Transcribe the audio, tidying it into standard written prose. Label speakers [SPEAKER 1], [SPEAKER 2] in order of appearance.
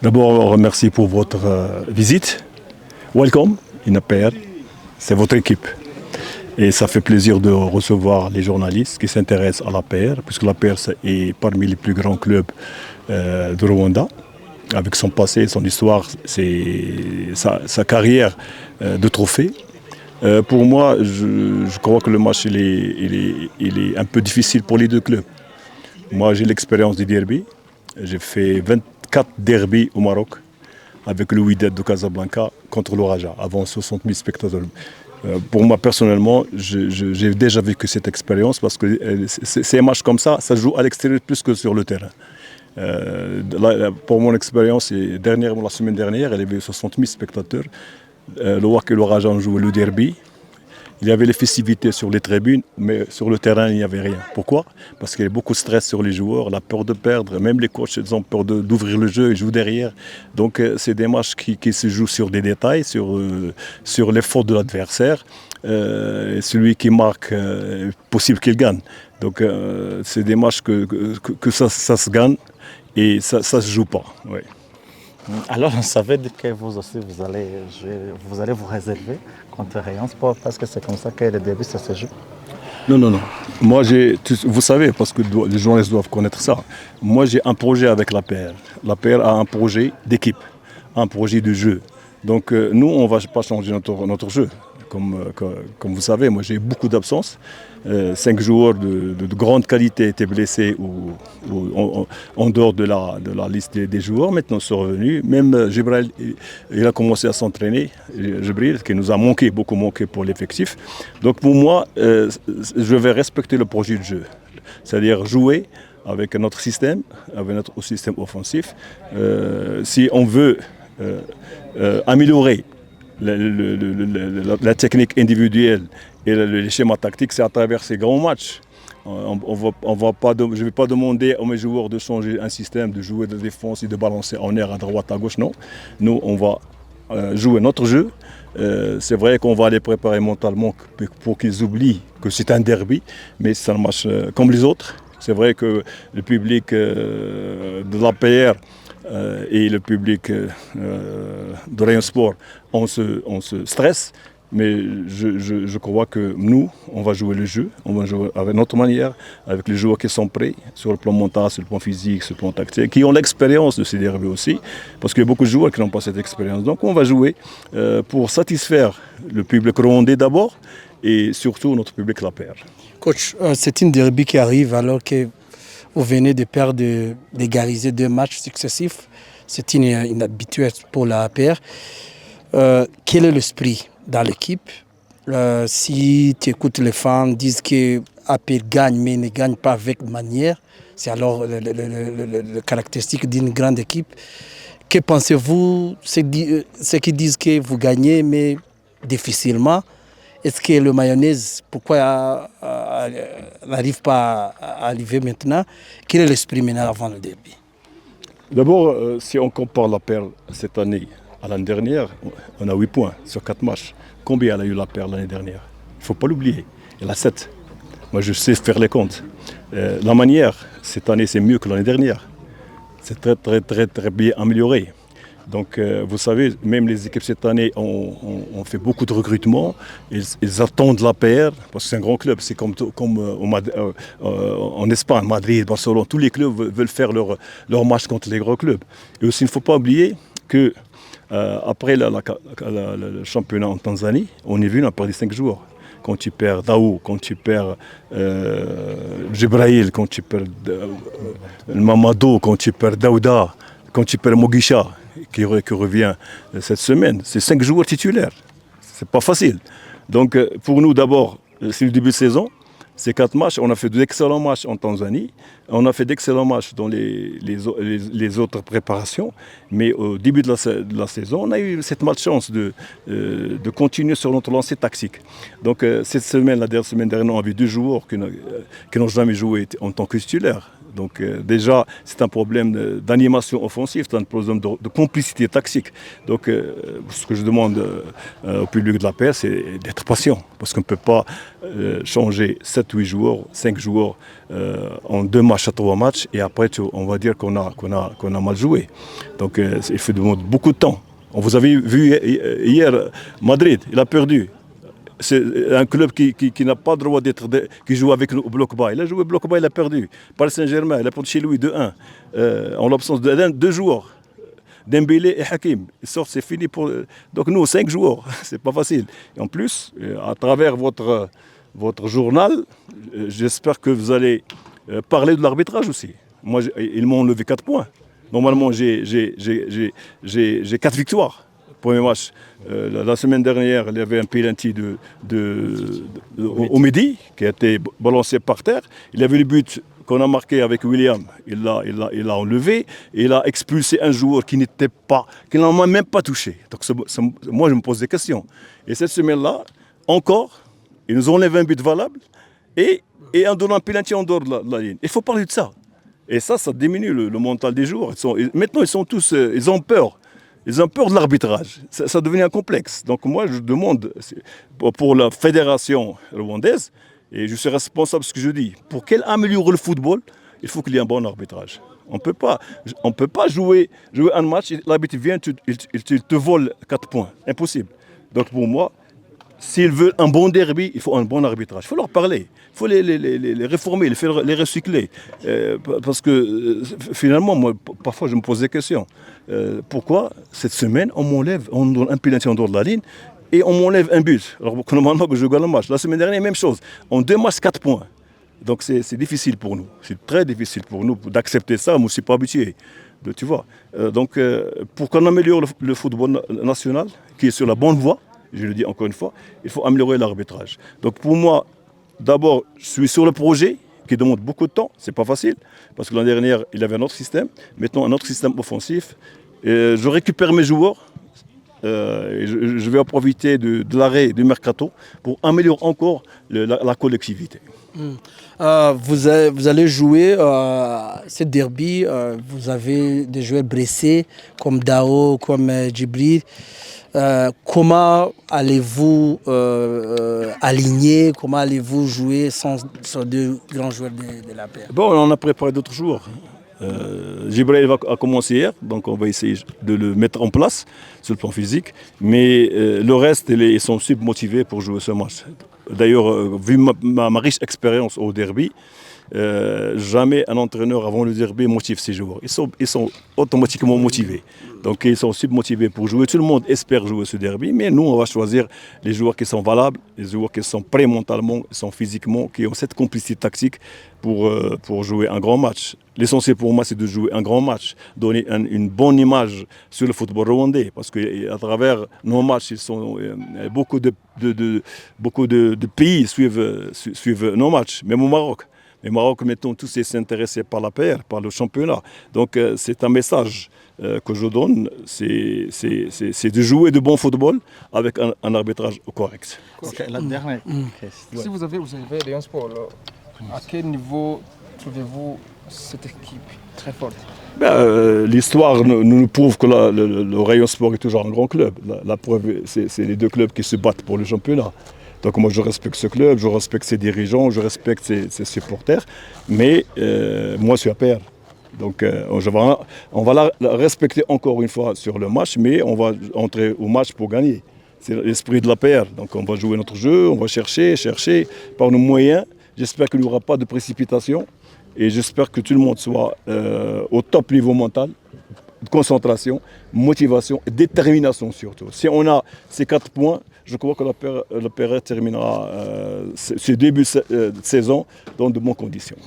[SPEAKER 1] D'abord, merci pour votre visite. Welcome in APR. C'est votre équipe. Et ça fait plaisir de recevoir les journalistes qui s'intéressent à l'APR, puisque l'APR est parmi les plus grands clubs de Rwanda. Avec son passé, son histoire, sa carrière de trophée. Pour moi, je crois que le match il est un peu difficile pour les deux clubs. Moi, j'ai l'expérience des derby. J'ai fait 24 derbies au Maroc avec le Wydad de Casablanca contre le Raja, avant 60 000 spectateurs. Pour moi, personnellement, j'ai déjà vécu cette expérience parce que ces matchs comme ça se jouent à l'extérieur plus que sur le terrain. Pour mon expérience, la semaine dernière, il y avait 60 000 spectateurs. Le WAC et le Raja ont joué le derby. Il y avait les festivités sur les tribunes, mais sur le terrain, il n'y avait rien. Pourquoi? Parce qu'il y a beaucoup de stress sur les joueurs, la peur de perdre. Même les coachs, ils ont peur d'ouvrir le jeu, ils jouent derrière. Donc, c'est des matchs qui se jouent sur des détails, sur les fautes de l'adversaire. Celui qui marque, possible qu'il gagne. Donc, c'est des matchs que ça se gagne et ça ne se joue pas. Ouais.
[SPEAKER 2] Alors, ça veut dire que vous aussi, vous allez vous réserver contre Rayon Sport parce que c'est comme ça que le début, ça se joue.
[SPEAKER 1] Non. Moi, vous savez, parce que les journalistes doivent connaître ça. Moi, j'ai un projet avec l'APR. L'APR a un projet d'équipe, un projet de jeu. Donc, nous, on ne va pas changer notre jeu. Comme vous savez, moi, j'ai beaucoup d'absences. 5 joueurs de grande qualité étaient blessés en dehors de la liste des joueurs. Maintenant, ils sont revenus. Même Jibril, il a commencé à s'entraîner. Jibril, qui nous a beaucoup manqué pour l'effectif. Donc, pour moi, je vais respecter le projet de jeu. C'est-à-dire jouer avec notre système, avec notre système offensif. Si on veut améliorer la technique individuelle et les schémas tactiques, c'est à travers ces grands matchs. Je ne vais pas demander à mes joueurs de changer un système, de jouer de défense et de balancer en air à droite, à gauche, non. Nous, on va jouer notre jeu. C'est vrai qu'on va les préparer mentalement pour qu'ils oublient que c'est un derby, mais c'est un match comme les autres. C'est vrai que le public de l'APR et le public de Rayon Sport, on se stresse, mais je crois que nous, on va jouer le jeu, on va jouer avec notre manière, avec les joueurs qui sont prêts, sur le plan mental, sur le plan physique, sur le plan tactique, qui ont l'expérience de ces derbys aussi, parce qu'il y a beaucoup de joueurs qui n'ont pas cette expérience. Donc on va jouer pour satisfaire le public rwandais d'abord, et surtout notre public l'APR.
[SPEAKER 3] Coach, c'est une derby qui arrive alors que vous venez d'égaliser 2 matchs successifs. C'est inhabituel pour la APR. Quel est l'esprit dans l'équipe? Si tu écoutes les fans disent que APR gagne mais ne gagne pas avec manière, c'est alors le caractéristique d'une grande équipe. Que pensez-vous, ceux qui disent que vous gagnez mais difficilement? Est-ce que le mayonnaise, pourquoi n'arrive pas à arriver maintenant? Quel est l'esprit maintenant avant le derby?
[SPEAKER 1] D'abord, si on compare la perle cette année à l'année dernière, on a 8 points sur 4 matchs. Combien elle a eu la perle l'année dernière? Il ne faut pas l'oublier. Elle a 7. Moi, je sais faire les comptes. La manière, cette année, c'est mieux que l'année dernière. C'est très bien amélioré. Donc, vous savez, même les équipes cette année ont fait beaucoup de recrutements. Ils attendent l'APR, parce que c'est un grand club. C'est comme en Espagne, Madrid, Barcelone. Tous les clubs veulent faire leur match contre les grands clubs. Et aussi, il ne faut pas oublier que après le championnat en Tanzanie, on est vu, on a perdu 5 joueurs. Quand tu perds Daou, quand tu perds Jibril, quand tu perds Mamadou, quand tu perds Daouda, quand tu perds Mogisha, qui revient cette semaine, c'est 5 joueurs titulaires. C'est pas facile. Donc pour nous d'abord, c'est le début de saison. Ces 4 matchs, on a fait d'excellents matchs en Tanzanie, on a fait d'excellents matchs dans les autres préparations, mais au début de la saison, on a eu cette malchance de continuer sur notre lancée tactique. Donc cette semaine, la dernière semaine dernière, on a vu 2 joueurs qui n'ont jamais joué en tant que titulaires. Donc déjà, c'est un problème d'animation offensive, c'est un problème de complicité tactique. Donc ce que je demande au public de la paix, c'est d'être patient. Parce qu'on ne peut pas changer 7-8 joueurs, 5 joueurs en 2 matchs à 3 matchs, et après on va dire qu'on a mal joué. Donc il faut demander beaucoup de temps. Vous avez vu hier, Madrid, il a perdu. C'est un club qui n'a pas le droit d'être, qui joue avec le bloc bas. Il a joué bloc bas, il a perdu. Paris Saint-Germain, il a perdu chez lui 2-1. En l'absence de 2 joueurs, Dembélé et Hakim. Ils sortent, c'est fini pour. Donc nous, 5 joueurs, c'est pas facile. Et en plus, à travers votre journal, j'espère que vous allez parler de l'arbitrage aussi. Moi, ils m'ont enlevé 4 points. Normalement, j'ai 4 victoires. Premier match. La semaine dernière, il y avait un penalty au Midi qui a été balancé par terre. Il y avait le but qu'on a marqué avec William. Il l'a enlevé et il a expulsé un joueur qui n'a même pas touché. Donc moi, je me pose des questions. Et cette semaine-là, encore, ils nous enlèvent un but valable et en donnant un penalty en dehors de la ligne. Il faut parler de ça. Et ça diminue le mental des joueurs. Maintenant, ils sont tous, ils ont peur. Ils ont peur de l'arbitrage. Ça devient un complexe. Donc moi, je demande pour la fédération rwandaise, et je suis responsable de ce que je dis, pour qu'elle améliore le football, il faut qu'il y ait un bon arbitrage. On ne peut pas jouer un match, l'arbitre vient, il te vole 4 points. Impossible. Donc pour moi, s'ils veulent un bon derby, il faut un bon arbitrage. Il faut leur parler. Il faut les réformer, les recycler. Parce que finalement, moi, parfois, je me pose des questions. Pourquoi cette semaine, on donne un penalty en dehors de la ligne et on m'enlève un but? Alors que normalement, je gagne le match. La semaine dernière, même chose. En 2 matchs, 4 points. Donc c'est difficile pour nous. C'est très difficile pour nous d'accepter ça. Moi, je ne suis pas habitué. Tu vois. Donc, pour qu'on améliore le football national, qui est sur la bonne voie, je le dis encore une fois, il faut améliorer l'arbitrage. Donc pour moi, d'abord, je suis sur le projet qui demande beaucoup de temps. C'est pas facile, parce que l'année dernière, il y avait un autre système. Maintenant, un autre système offensif. Et je récupère mes joueurs. Et je vais en profiter de l'arrêt du mercato pour améliorer encore la collectivité.
[SPEAKER 3] Vous allez jouer ce derby. Vous avez des joueurs blessés comme Dao, comme Djibril. Comment allez-vous aligner, comment allez-vous jouer sans 2 grands joueurs de la paire?
[SPEAKER 1] Bon, on a préparé d'autres joueurs. Djibril a commencé hier, donc on va essayer de le mettre en place sur le plan physique. Mais le reste, ils sont super motivés pour jouer ce match. D'ailleurs, vu ma riche expérience au derby, jamais un entraîneur avant le derby motive ses joueurs. Ils sont automatiquement motivés. Donc ils sont super motivés pour jouer. Tout le monde espère jouer ce derby, mais nous on va choisir les joueurs qui sont valables, les joueurs qui sont prêts mentalement, qui sont physiquement, qui ont cette complicité tactique pour jouer un grand match. L'essentiel pour moi, c'est de jouer un grand match, donner une bonne image sur le football rwandais, parce qu'à travers nos matchs, beaucoup de pays suivent nos matchs, même au Maroc. Le Maroc, mettons, tous s'intéressés par la paire, par le championnat. Donc c'est un message que je donne, c'est de jouer de bon football avec un arbitrage correct.
[SPEAKER 2] Okay, la dernière question.
[SPEAKER 4] Si vous avez Rayon Sport, à quel niveau trouvez-vous cette équipe très forte?
[SPEAKER 1] L'histoire nous prouve que le Rayon Sport est toujours un grand club. La preuve, c'est les 2 clubs qui se battent pour le championnat. Donc moi je respecte ce club, je respecte ses dirigeants, je respecte ses supporters, mais moi je suis à pair. Donc on va la respecter encore une fois sur le match, mais on va entrer au match pour gagner. C'est l'esprit de la paire. Donc on va jouer notre jeu, on va chercher par nos moyens. J'espère qu'il n'y aura pas de précipitation et j'espère que tout le monde soit au top niveau mental, de concentration, motivation et détermination surtout. Si on a ces 4 points, je crois que la paire terminera ce début de saison dans de bonnes conditions.